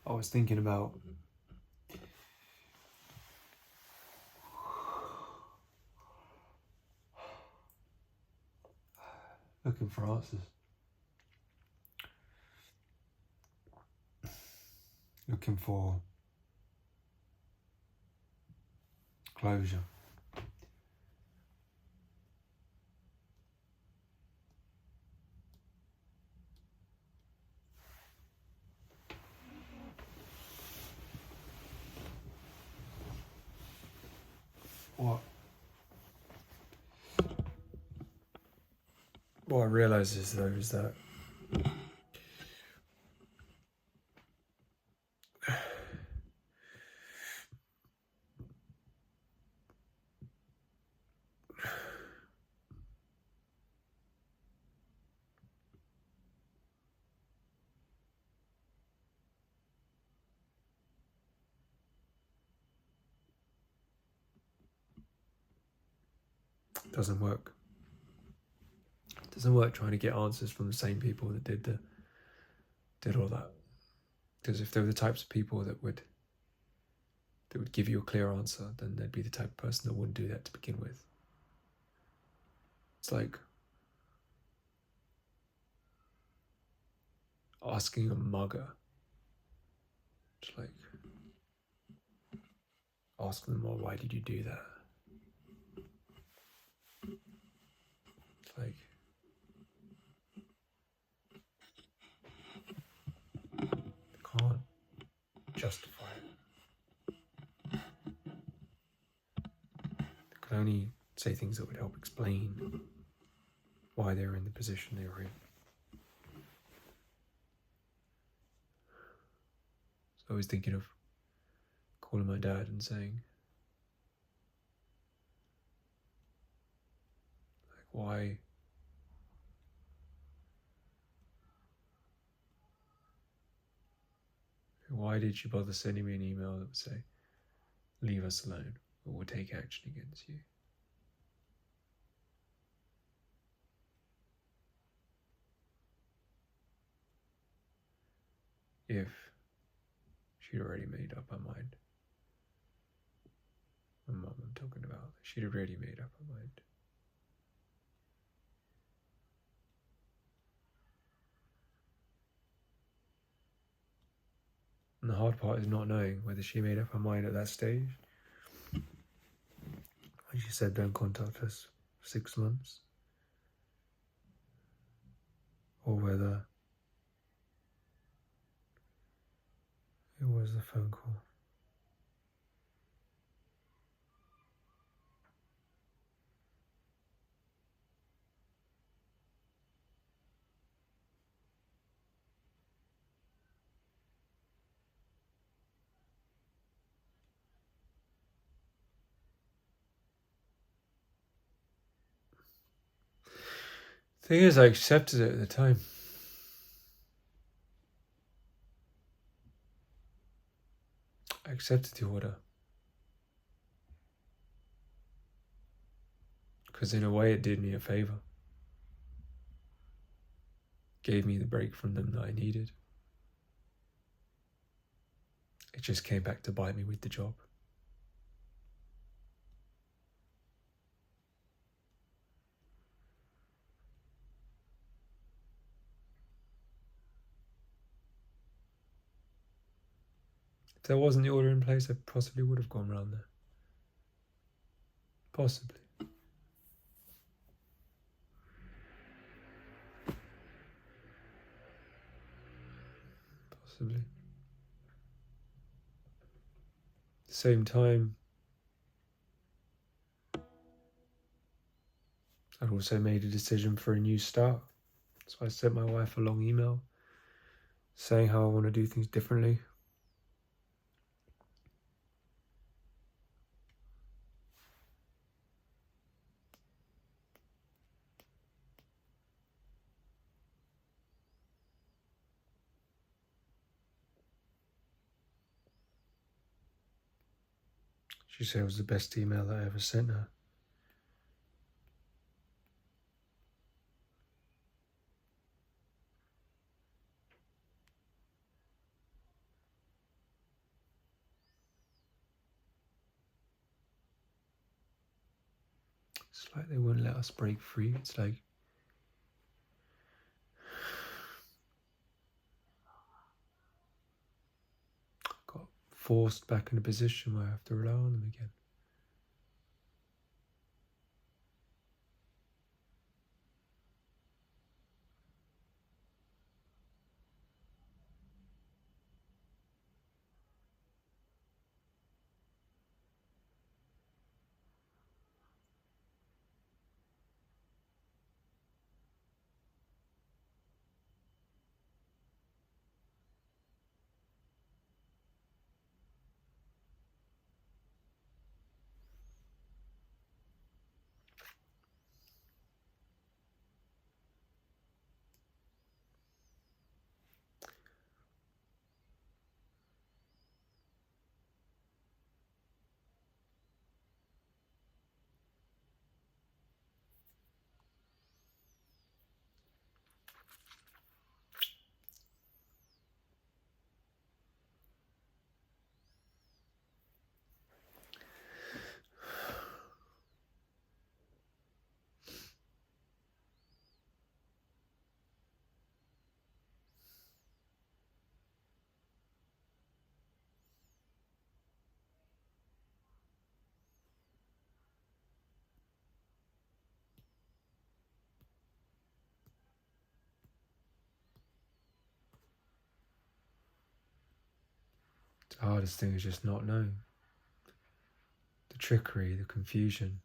I was thinking about looking for answers. Looking for closure. What I realise is though is that it doesn't work. It doesn't work trying to get answers from the same people that did all that. Because if they were the types of people that would give you a clear answer, then they'd be the type of person that wouldn't do that to begin with. It's like asking a mugger. It's like asking them, well, why did you do that? It's like they can't justify it. They can only say things that would help explain why they were in the position they were in. So I was thinking of calling my dad and saying, like, why did you bother sending me an email that would say, leave us alone, or we'll take action against you? If she'd already made up her mind. My mum I'm talking about, she'd already made up her mind. And the hard part is not knowing whether she made up her mind at that stage. When she said don't contact us for 6 months. Or whether it was the phone call. The thing is, I accepted it at the time. I accepted the order. Because in a way it did me a favour. Gave me the break from them that I needed. It just came back to bite me with the job. If there wasn't the order in place, I possibly would have gone round there. Possibly. Possibly. At the same time, I'd also made a decision for a new start. So I sent my wife a long email saying how I want to do things differently. She said it was the best email that I ever sent her. It's like they wouldn't let us break free. It's like got forced back in a position where I have to rely on them again. The hardest thing is just not knowing. The trickery, the confusion.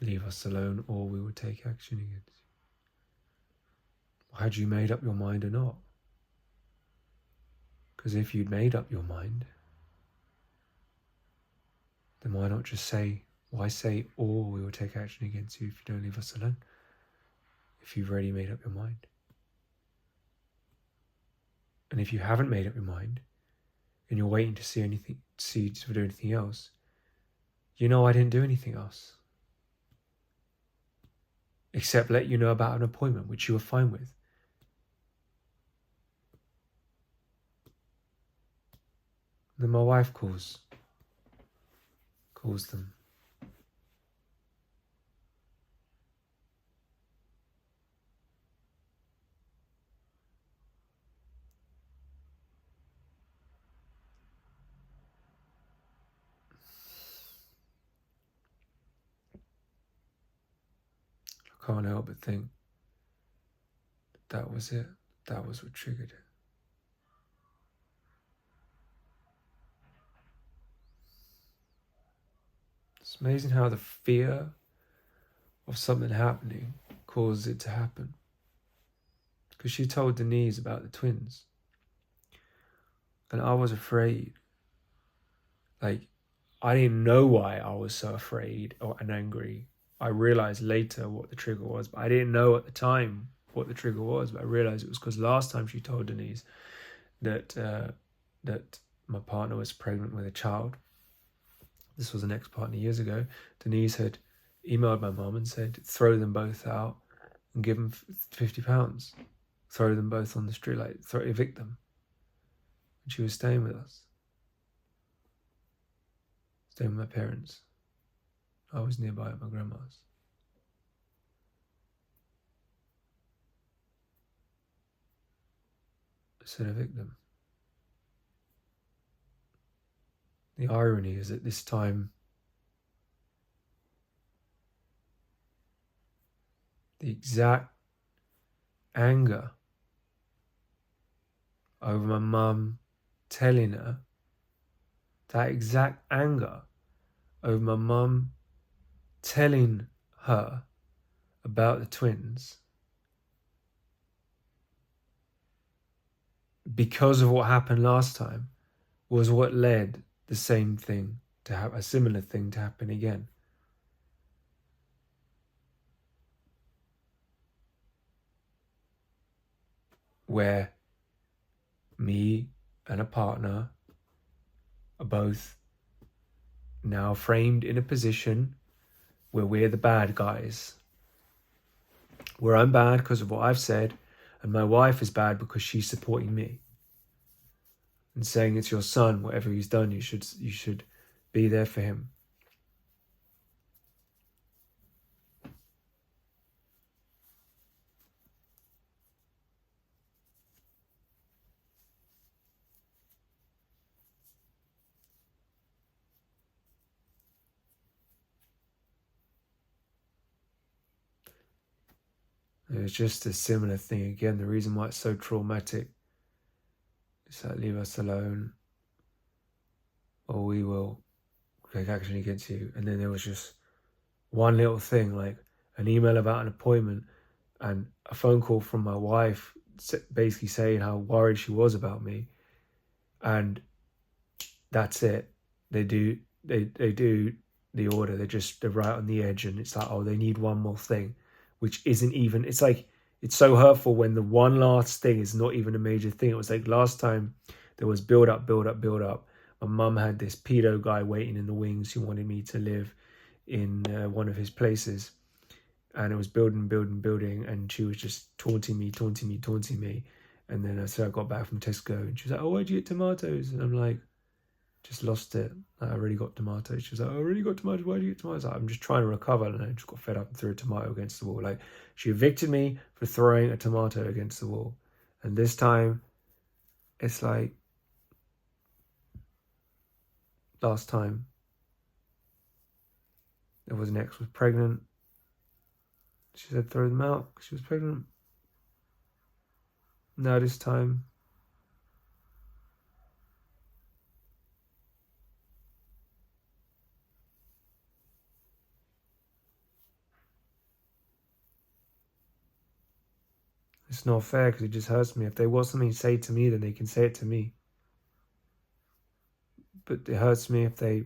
Leave us alone or we will take action against you. Had you made up your mind or not? Because if you'd made up your mind, then why not just say, why say, or we will take action against you if you don't leave us alone? If you've already made up your mind. And if you haven't made up your mind, and you're waiting to see to do anything else, you know I didn't do anything else. Except let you know about an appointment, which you were fine with. Then my wife calls them. I can't help but think that was it. That was what triggered it. It's amazing how the fear of something happening causes it to happen. Because she told Denise about the twins. And I was afraid. Like, I didn't know why I was so afraid and angry. I realized later what the trigger was, but I didn't know at the time what the trigger was. But I realized it was because last time she told Denise that my partner was pregnant with a child. This was an ex-partner years ago. Denise had emailed my mum and said, throw them both out and give them £50. Throw them both on the street, evict them. And she was staying with us. Staying with my parents. I was nearby at my grandma's. I said, evict them. The irony is that this time, the exact anger over my mum telling her, that exact anger over my mum telling her about the twins, because of what happened last time, was what led the same thing to have a similar thing to happen again. Where me and a partner are both now framed in a position where we're the bad guys. Where I'm bad because of what I've said, and my wife is bad because she's supporting me. And saying it's your son, whatever he's done, you should be there for him. It was just a similar thing again. The reason why it's so traumatic is that leave us alone, or we will take action against you. And then there was just one little thing, like an email about an appointment and a phone call from my wife basically saying how worried she was about me. And that's it. They do the order. They're right on the edge, and it's like, oh, they need one more thing, which isn't even, it's like, it's so hurtful when the one last thing is not even a major thing. It was like last time there was build up. My mum had this pedo guy waiting in the wings who wanted me to live in one of his places, and it was building, and she was just taunting me. And then I got back from Tesco, and she was like, oh, where'd you get tomatoes? And I'm like, just lost it. I already got tomatoes. She was like, I already got tomatoes. Why did you get tomatoes? I'm just trying to recover. And I just got fed up and threw a tomato against the wall. Like, she evicted me for throwing a tomato against the wall. And this time, it's like, last time, there was an ex was pregnant. She said throw them out because she was pregnant. Now this time, it's not fair because it just hurts me. If they want something to say to me, then they can say it to me. But it hurts me if they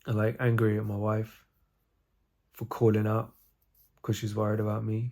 are like angry at my wife for calling up because she's worried about me.